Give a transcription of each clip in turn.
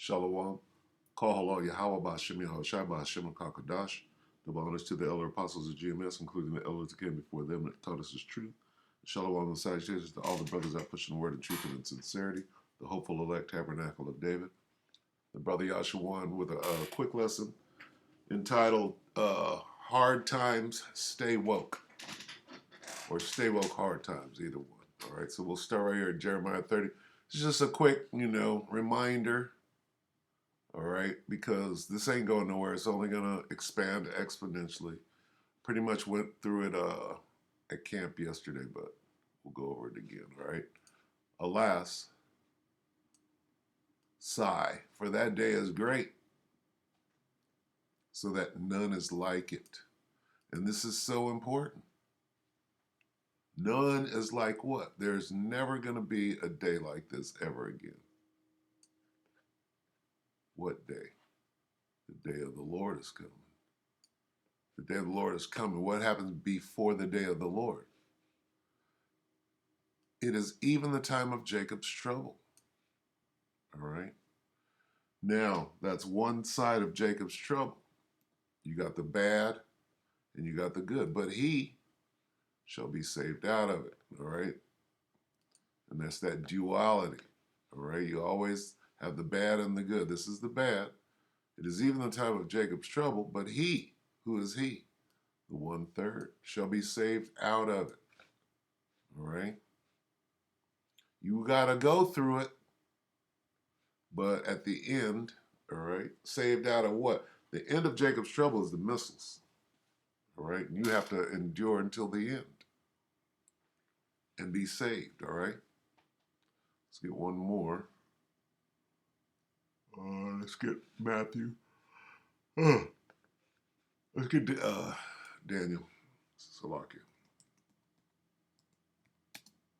Shalom. Call hello Yahweh Ba'Shem Yahushua Ba'Shem HaKadosh. Double honors to the elder apostles of GMS, including the elders that came before them that taught us his truth. Shalom and salutations to all the brothers that push in the word of truth and in sincerity. The hopeful elect tabernacle of David. The brother Yahshua with a quick lesson entitled Hard Times, Stay Woke. Or Stay Woke, Hard Times, either one. All right, so we'll start right here at Jeremiah 30. It's just a quick, reminder. All right, because this ain't going nowhere. It's only going to expand exponentially. Pretty much went through it at camp yesterday, but we'll go over it again. All right. Alas, sigh, for that day is great, so that none is like it. And this is so important. None is like what? There's never going to be a day like this ever again. What day? The day of the Lord is coming. The day of the Lord is coming. What happens before the day of the Lord? It is even the time of Jacob's trouble. All right? Now, that's one side of Jacob's trouble. You got the bad and you got the good. But he shall be saved out of it. All right? And that's that duality. All right? You always have the bad and the good. This is the bad. It is even the time of Jacob's trouble, but he, who is he? The 1/3 shall be saved out of it. All right? You got to go through it, but at the end, all right, saved out of what? The end of Jacob's trouble is the missiles. All right? And you have to endure until the end and be saved. All right? Let's get one more. Let's get Matthew. Let's get Daniel. Salakia.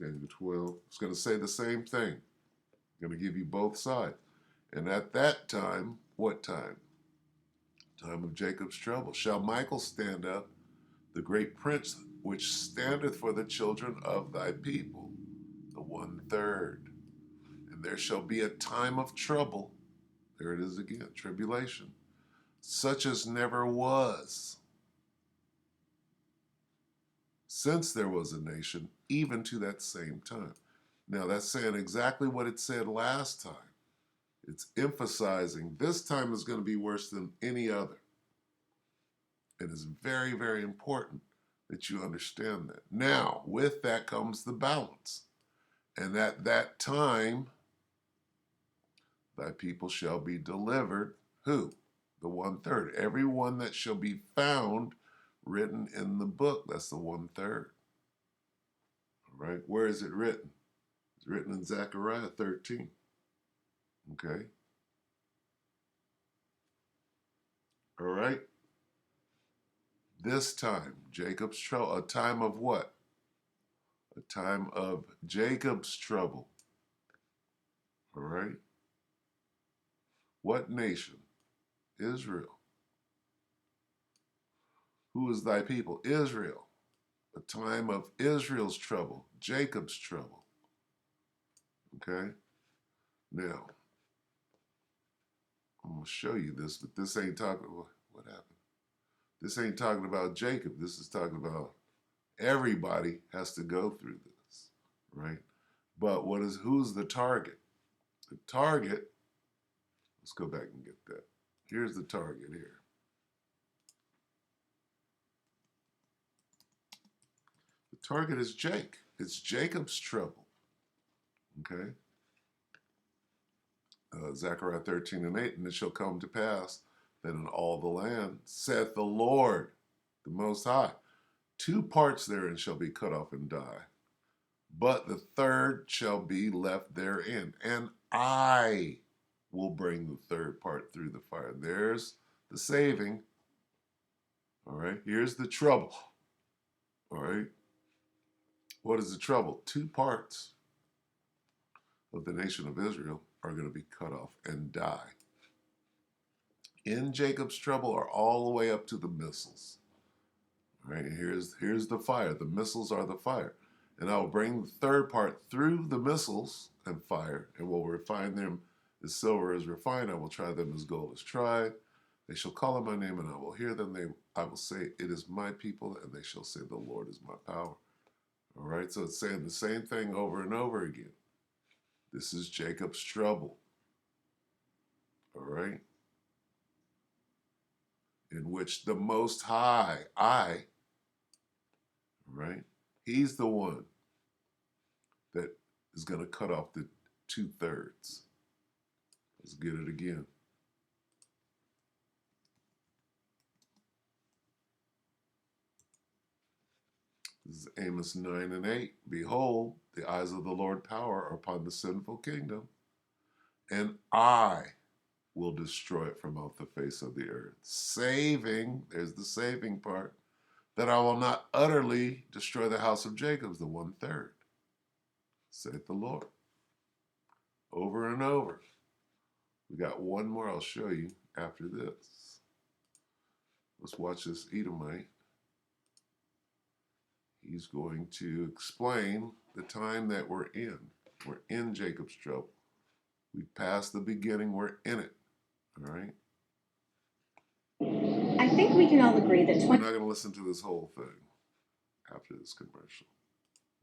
Daniel 12. It's going to say the same thing. I'm going to give you both sides. And at that time, what time? Time of Jacob's trouble. Shall Michael stand up, the great prince, which standeth for the children of thy people, the 1/3. And there shall be a time of trouble. There it is again, tribulation, such as never was since there was a nation, even to that same time. Now, that's saying exactly what it said last time. It's emphasizing this time is going to be worse than any other. It is very, very important that you understand that. Now, with that comes the balance. And at that time, thy people shall be delivered. Who? The 1/3. Everyone that shall be found written in the book. That's the 1/3. All right. Where is it written? It's written in Zechariah 13. Okay. All right. This time, Jacob's trouble. A time of what? A time of Jacob's trouble. All right. What nation? Israel. Who is thy people? Israel. A time of Israel's trouble, Jacob's trouble. Okay? Now, I'm going to show you this, but this ain't talking, what happened? This ain't talking about Jacob. This is talking about everybody has to go through this, right? But who's the target? The target, let's go back and get that. Here's the target here. The target is Jake. It's Jacob's trouble. Okay? Zechariah 13:8, and it shall come to pass that in all the land, saith the Lord, the Most High, 2 parts therein shall be cut off and die, but the 3rd shall be left therein, and I will bring the 3rd part through the fire. There's the saving. All right, here's the trouble. All right, what is the trouble? 2 parts of the nation of Israel are going to be cut off and die. In Jacob's trouble are all the way up to the missiles. All right, here's the fire. The missiles are the fire. And I will bring the 3rd part through the missiles and fire, and will refine them As silver is refined, I will try them as gold is tried. They shall call on my name, and I will hear them. I will say, it is my people, and they shall say, the Lord is my power. All right, so it's saying the same thing over and over again. This is Jacob's trouble. All right, in which the Most High, right, he's the one that is going to cut off the 2/3. Let's get it again. This is Amos 9 and 8. Behold, the eyes of the Lord power are upon the sinful kingdom, and I will destroy it from off the face of the earth. Saving, there's the saving part, that I will not utterly destroy the house of Jacob, the 1/3, saith the Lord. Over and over. We got one more I'll show you after this. Let's watch this Edomite. He's going to explain the time that we're in. We're in Jacob's trouble. We've passed the beginning. We're in it. All right? I think we can all agree that We're not going to listen to this whole thing after this commercial.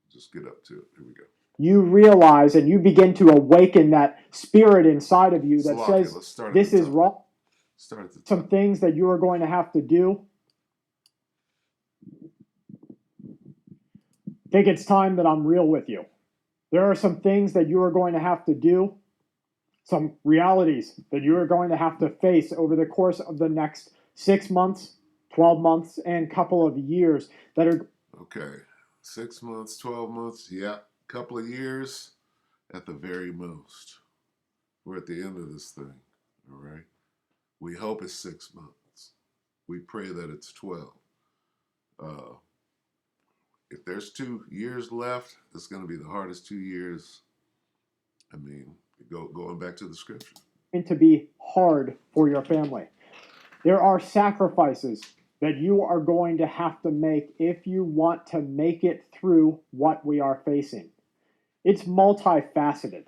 Just get up to it. Here we go. You realize and you begin to awaken that spirit inside of you that Salakia, says, this is wrong. Start at the top. Some things that you are going to have to do. I think it's time that I'm real with you. There are some things that you are going to have to do, some realities that you are going to have to face over the course of the next 6 months, 12 months, and couple of years that are... Okay, 6 months, 12 months, yeah, couple of years at the very most. We're at the end of this thing, all right? We hope it's 6 months. We pray that it's 12. If there's 2 years left, it's going to be the hardest 2 years. I mean, going back to the scripture. To be hard for your family. There are sacrifices that you are going to have to make if you want to make it through what we are facing. It's multifaceted.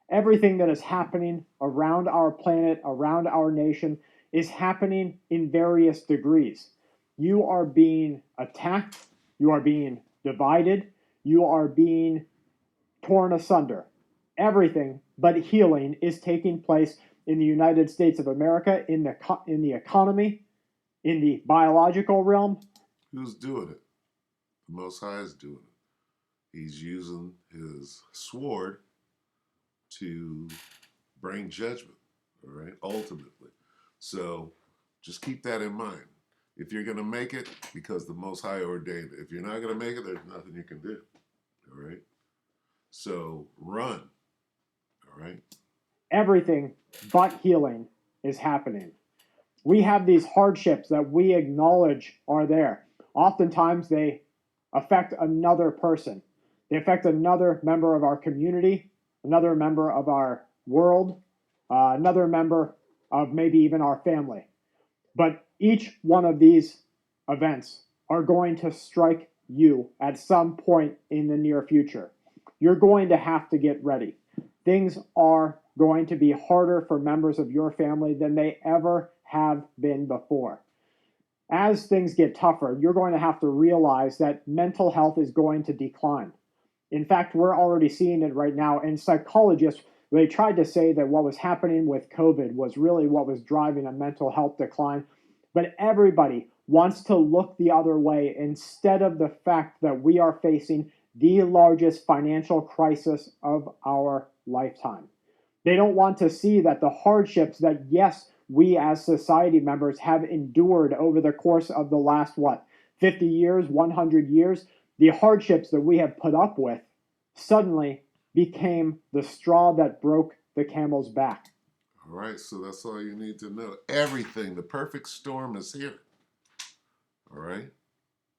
Everything that is happening around our planet, around our nation, is happening in various degrees. You are being attacked, you are being divided, you are being torn asunder. Everything but healing is taking place in the United States of America, in the economy, in the biological realm. Who's doing it? The Most High is doing it. He's using his sword to bring judgment, all right, ultimately. So just keep that in mind. If you're going to make it, because the Most High ordained it. If you're not going to make it, there's nothing you can do, all right? So run, all right? Everything but healing is happening. We have these hardships that we acknowledge are there. Oftentimes they affect another person. They affect another member of our community, another member of our world, another member of maybe even our family. But each one of these events are going to strike you at some point in the near future. You're going to have to get ready. Things are going to be harder for members of your family than they ever have been before. As things get tougher, you're going to have to realize that mental health is going to decline. In fact, we're already seeing it right now, and psychologists, they tried to say that what was happening with COVID was really what was driving a mental health decline, but everybody wants to look the other way instead of the fact that we are facing the largest financial crisis of our lifetime. They don't want to see that the hardships that, yes, we as society members have endured over the course of the last, 50 years, 100 years, the hardships that we have put up with suddenly became the straw that broke the camel's back. All right, so that's all you need to know. Everything, the perfect storm is here. All right?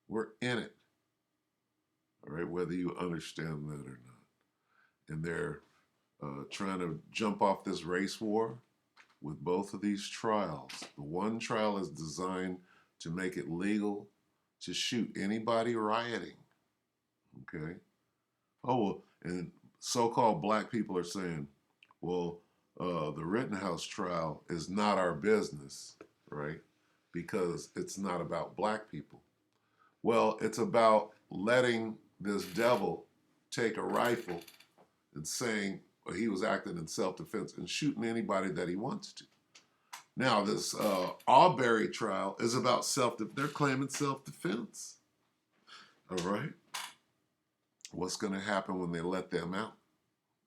We're in it. All right, whether you understand that or not. And they're trying to jump off this race war with both of these trials. The one trial is designed to make it legal to shoot anybody rioting. Okay? Oh, well, and so-called black people are saying, well, the Rittenhouse trial is not our business, right? Because it's not about black people. Well, it's about letting this devil take a rifle and saying he was acting in self-defense and shooting anybody that he wants to. Now, this Arbery trial is about they're claiming self-defense. All right? What's going to happen when they let them out?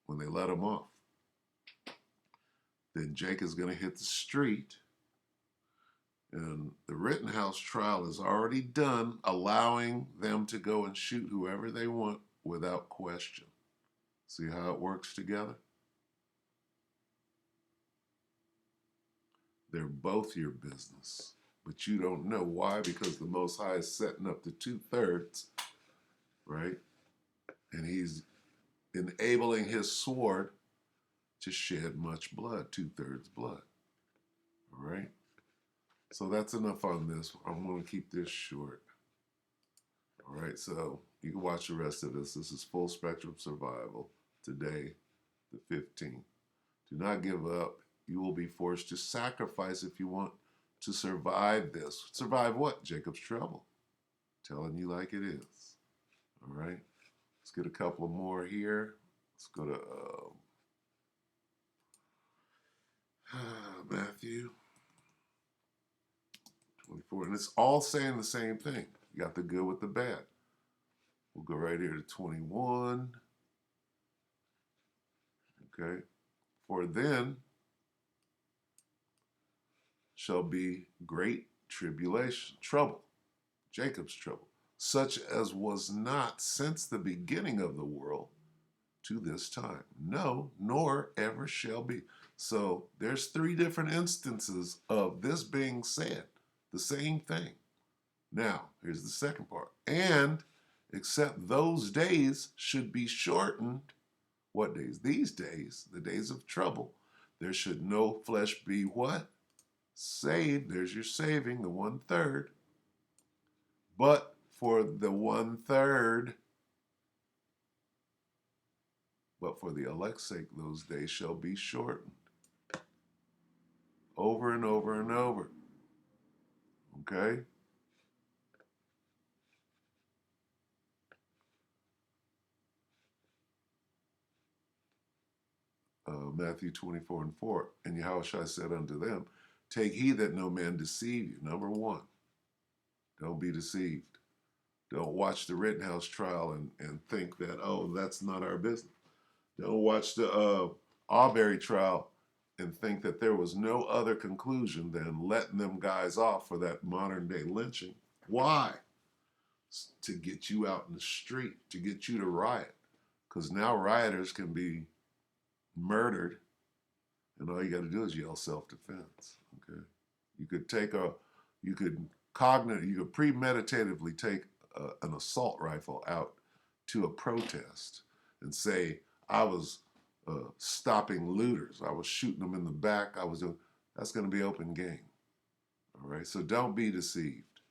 When they let them off? Then Jake is going to hit the street. And the Rittenhouse trial is already done, allowing them to go and shoot whoever they want without question. See how it works together? They're both your business, but you don't know why, because the Most High is setting up the 2/3, right? And he's enabling his sword to shed much blood, 2/3 blood, all right? So that's enough on this. I'm going to keep this short. All right, so you can watch the rest of this. This is Full Spectrum Survival, today, the 15th. Do not give up. You will be forced to sacrifice if you want to survive this. Survive what? Jacob's trouble. Telling you like it is. All right, let's get a couple more here. Let's go to Matthew 24. And it's all saying the same thing. You got the good with the bad. We'll go right here to 21. Okay. For then shall be great tribulation, trouble, Jacob's trouble, such as was not since the beginning of the world to this time. No, nor ever shall be. So there's 3 different instances of this being said, the same thing. Now, here's the second part. And except those days should be shortened. What days? These days, the days of trouble. There should no flesh be what? Saved. There's your saving, the 1/3. But for the 1/3, but for the elect's sake, those days shall be shortened. Over and over and over. Okay? Matthew 24:4. And Yahushua said unto them, take heed that no man deceive you. Number 1, don't be deceived. Don't watch the Rittenhouse trial and think that, oh, that's not our business. Don't watch the Arbery trial and think that there was no other conclusion than letting them guys off for that modern day lynching. Why? To get you out in the street, to get you to riot. Because now rioters can be murdered, and all you got to do is yell self-defense. Okay, you could premeditatively take an assault rifle out to a protest and say, I was stopping looters, I was shooting them in the back, that's going to be open game. All right, so don't be deceived.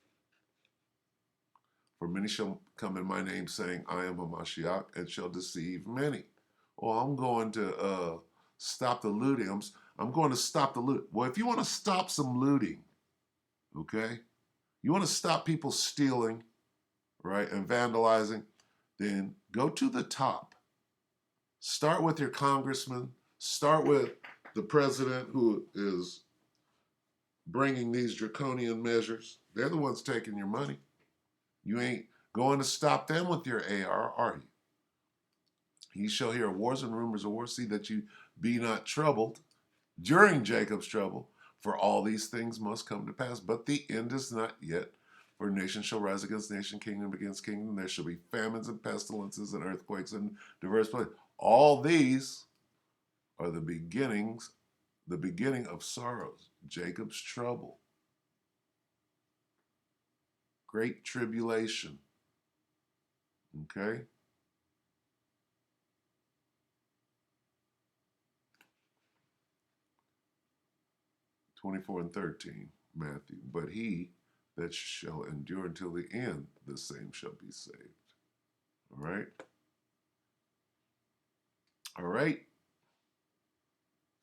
For many shall come in my name saying, I am a Mashiach, and shall deceive many. Well, I'm going to stop the looting. I'm going to stop the loot. Well, if you want to stop some looting, okay, you want to stop people stealing, right, and vandalizing, then go to the top. Start with your congressman. Start with the president who is bringing these draconian measures. They're the ones taking your money. You ain't going to stop them with your AR, are you? Ye shall hear wars and rumors of wars. See that you be not troubled during Jacob's trouble, for all these things must come to pass. But the end is not yet. For nation shall rise against nation, kingdom against kingdom. There shall be famines and pestilences and earthquakes in diverse places. All these are the beginning of sorrows, Jacob's trouble, great tribulation. Okay? (24 and 13), Matthew. But he that shall endure until the end, the same shall be saved. All right? All right?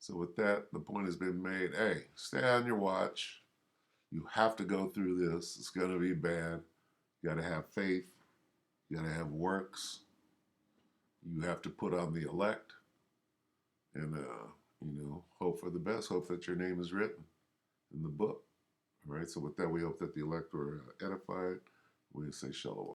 So with that, the point has been made. Hey, stay on your watch. You have to go through this. It's going to be bad. You got to have faith. You got to have works. You have to put on the elect. And, hope for the best. Hope that your name is written in the book. All right. So with that, we hope that the elect were edified. We say shalom.